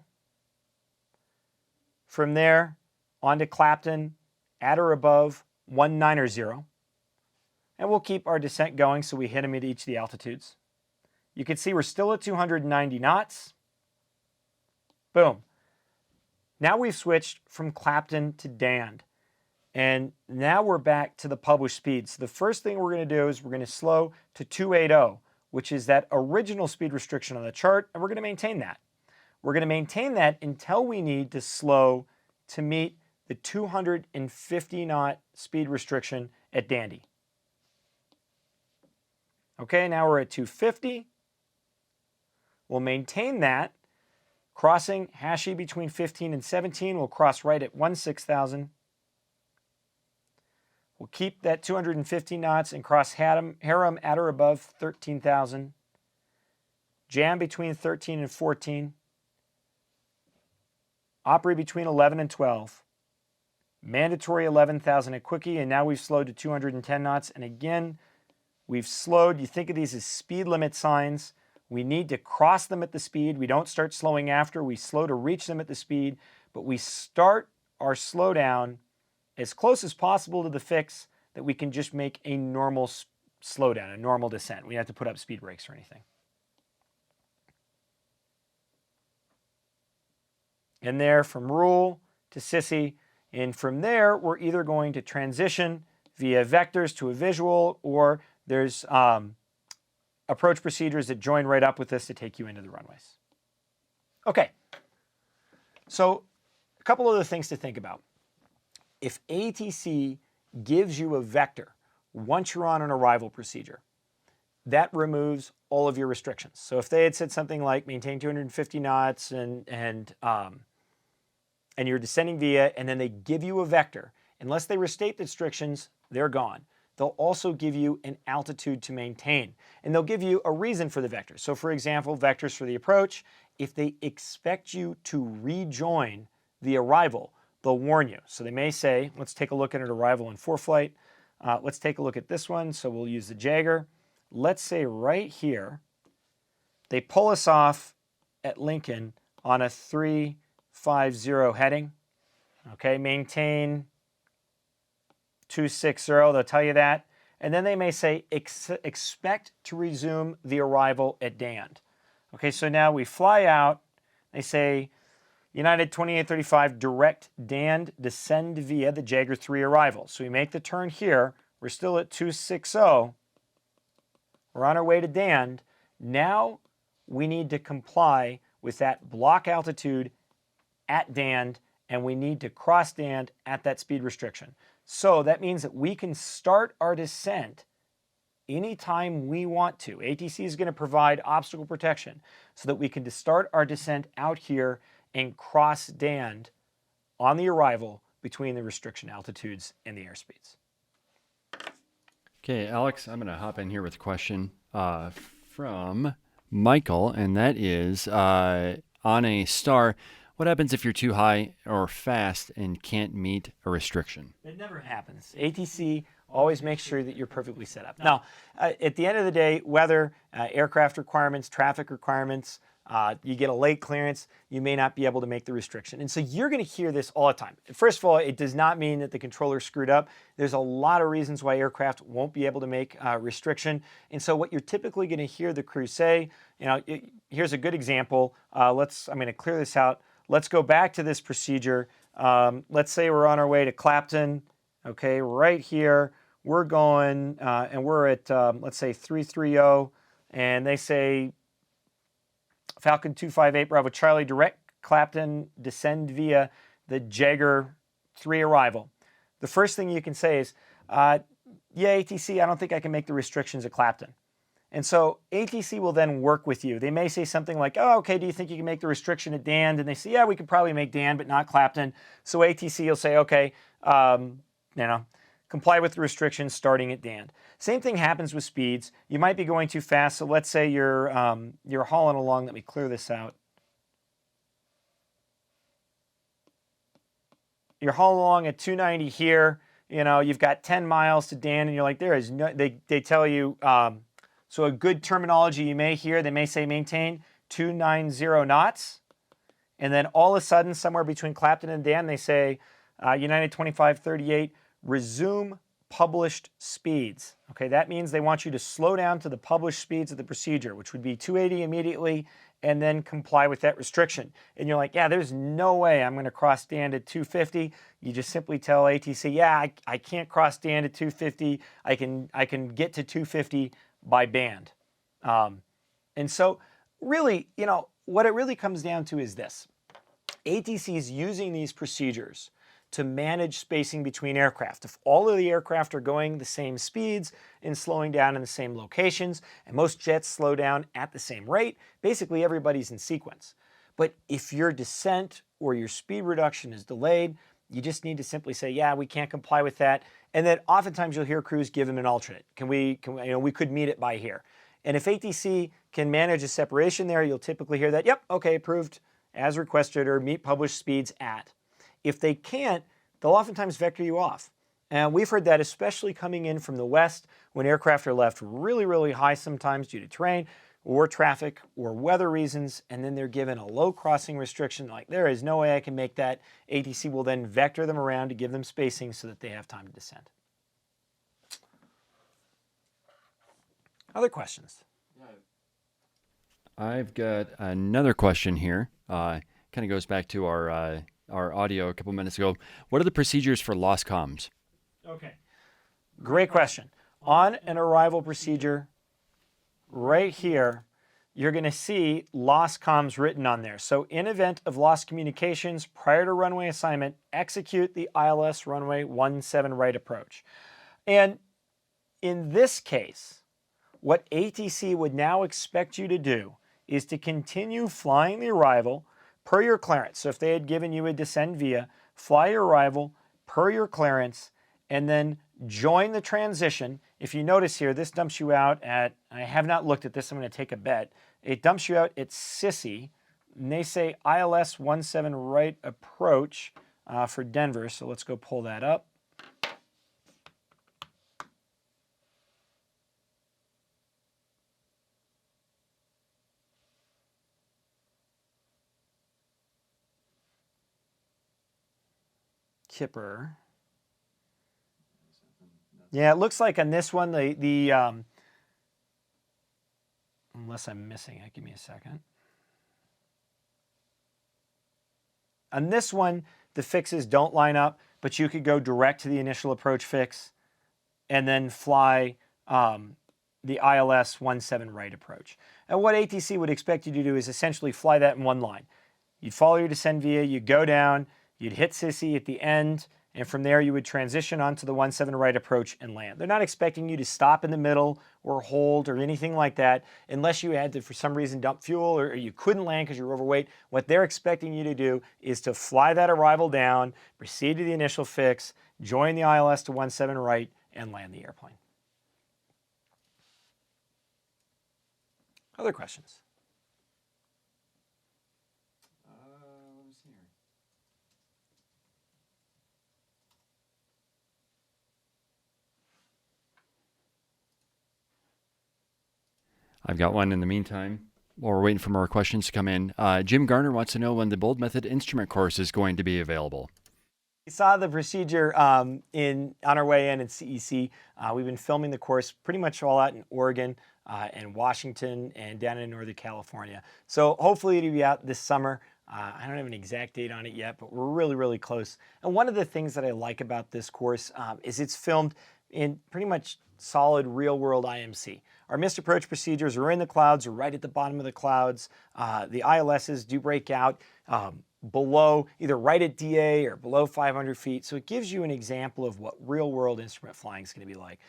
S1: From there, on to Clapton at or above 190. And we'll keep our descent going so we hit them at each of the altitudes. You can see we're still at 290 knots. Boom. Now we've switched from Clapton to Dand. And now we're back to the published speed. So the first thing we're going to do is we're going to slow to 280, which is that original speed restriction on the chart, and we're going to maintain that. We're going to maintain that until we need to slow to meet the 250 knot speed restriction at Dandy. Okay, now we're at 250. We'll maintain that. Crossing Hashi between 15 and 17, we'll cross right at 16,000. We'll keep that 250 knots and cross Haram at or above 13,000. Jam between 13 and 14. Opry between 11 and 12. Mandatory 11,000 at Quickie, and now we've slowed to 210 knots. And again, we've slowed. You think of these as speed limit signs. We need to cross them at the speed. We don't start slowing after. We slow to reach them at the speed, but we start our slowdown as close as possible to the fix that we can just make a normal slowdown, a normal descent. We don't have to put up speed brakes or anything. And there from Rule to Sissy, and from there we're either going to transition via vectors to a visual, or there's approach procedures that join right up with this to take you into the runways. Okay, so a couple other things to think about. If ATC gives you a vector once you're on an arrival procedure, that removes all of your restrictions. So if they had said something like maintain 250 knots and you're descending via, and then they give you a vector, unless they restate the restrictions, they're gone. They'll also give you an altitude to maintain, and they'll give you a reason for the vector. So for example, vectors for the approach, if they expect you to rejoin the arrival, they'll warn you. So they may say, let's take a look at an arrival in ForeFlight. Let's take a look at this one. So we'll use the Jagger. Let's say right here, they pull us off at Lincoln on a 350 heading. Okay, maintain 260, they'll tell you that. And then they may say, expect to resume the arrival at Dand. Okay, so now we fly out. They say, United 2835, direct Dand, descend via the Jagger 3 arrival. So we make the turn here. We're still at 260. We're on our way to Dand. Now we need to comply with that block altitude at Dand, and we need to cross Dand at that speed restriction. So that means that we can start our descent anytime we want to. ATC is going to provide obstacle protection so that we can start our descent out here and cross Dand on the arrival between the restriction altitudes and the airspeeds.
S5: Okay, Alex, I'm going to hop in here with a question from Michael, and that is, on a star, what happens if you're too high or fast and can't meet a restriction?
S1: It never happens. ATC always make sure that you're perfectly set up. Now, at the end of the day, weather, aircraft requirements, traffic requirements, you get a late clearance, you may not be able to make the restriction. And so you're going to hear this all the time. First of all, it does not mean that the controller screwed up. There's a lot of reasons why aircraft won't be able to make restriction. And so what you're typically going to hear the crew say, here's a good example. I'm going to clear this out. Let's go back to this procedure. Let's say we're on our way to Clapton. Okay, right here, we're going, and we're at, let's say 330, and they say, Falcon 258 Bravo Charlie, direct Clapton, descend via the Jagger 3 arrival. The first thing you can say is, yeah, ATC, I don't think I can make the restrictions at Clapton. And so ATC will then work with you. They may say something like, oh, okay, do you think you can make the restriction at Dan? And they say, yeah, we could probably make Dan, but not Clapton. So ATC will say, okay, comply with the restrictions starting at Dan. Same thing happens with speeds. You might be going too fast. So let's say you're hauling along. Let me clear this out. You're hauling along at 290 here. You've got 10 miles to Dan, and you're like, there is no. They tell you. So a good terminology you may hear. They may say maintain 290 knots, and then all of a sudden, somewhere between Clapton and Dan, they say United 2538 resume published speeds. Okay, that means they want you to slow down to the published speeds of the procedure, which would be 280 immediately, and then comply with that restriction. And you're like, yeah, there's no way I'm going to cross Dan at 250. You just simply tell ATC, yeah, I can't cross Dan at 250. I can get to 250 by band. And so really, what it really comes down to is this. ATC is using these procedures to manage spacing between aircraft. If all of the aircraft are going the same speeds and slowing down in the same locations, and most jets slow down at the same rate, basically everybody's in sequence. But if your descent or your speed reduction is delayed, you just need to simply say, yeah, we can't comply with that. And then oftentimes you'll hear crews give them an alternate. We could meet it by here. And if ATC can manage a separation there, you'll typically hear that, yep, okay, approved as requested, or meet published speeds at. If they can't, they'll oftentimes vector you off. And we've heard that especially coming in from the west when aircraft are left really, really high sometimes due to terrain or traffic or weather reasons, and then they're given a low crossing restriction, like there is no way I can make that. ATC will then vector them around to give them spacing so that they have time to descend. Other questions?
S5: I've got another question here. Kind of goes back to our audio a couple minutes ago. What are the procedures for lost comms?
S1: Okay, great question. On an arrival procedure, right here, you're going to see lost comms written on there. So in event of lost communications prior to runway assignment, execute the ILS runway 17 right approach. And in this case, what ATC would now expect you to do is to continue flying the arrival per your clearance. So if they had given you a descend via, fly your arrival per your clearance, and then join the transition. If you notice here, this dumps you out at, I have not looked at this, I'm going to take a bet. It dumps you out at Sissy, and they say ILS 17 right approach for Denver. So let's go pull that up. Kipper. Yeah, it looks like on this one, unless I'm missing it, give me a second. On this one, the fixes don't line up, but you could go direct to the initial approach fix and then fly the ILS 17 right approach. And what ATC would expect you to do is essentially fly that in one line. You'd follow your descend via, you'd go down, you'd hit Sissy at the end, and from there you would transition onto the 17 right approach and land. They're not expecting you to stop in the middle or hold or anything like that unless you had to, for some reason, dump fuel or you couldn't land because you're overweight. What they're expecting you to do is to fly that arrival down, proceed to the initial fix, join the ILS to 17 right, and land the airplane. Other questions?
S5: Let me see here. I've got one in the meantime while we're waiting for more questions to come in. Jim Garner wants to know when the Boldmethod instrument course is going to be available.
S1: We saw the procedure on our way in CEC. We've been filming the course pretty much all out in Oregon and Washington and down in Northern California. So hopefully it'll be out this summer. I don't have an exact date on it yet, but we're really, really close. And one of the things that I like about this course is it's filmed in pretty much solid real-world IMC. Our missed approach procedures are in the clouds or right at the bottom of the clouds. The ILSs do break out below, either right at DA or below 500 feet. So it gives you an example of what real-world instrument flying is going to be like.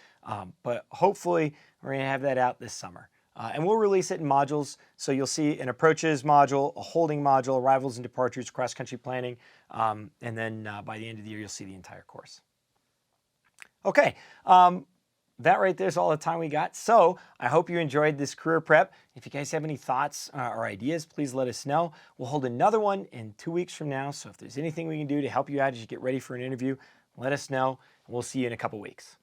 S1: But hopefully we're going to have that out this summer. And we'll release it in modules. So you'll see an approaches module, a holding module, arrivals and departures, cross-country planning. And then by the end of the year, you'll see the entire course. Okay. That right there is all the time we got. So I hope you enjoyed this career prep. If you guys have any thoughts or ideas, please let us know. We'll hold another one in 2 weeks from now. So if there's anything we can do to help you out as you get ready for an interview, let us know. We'll see you in a couple weeks.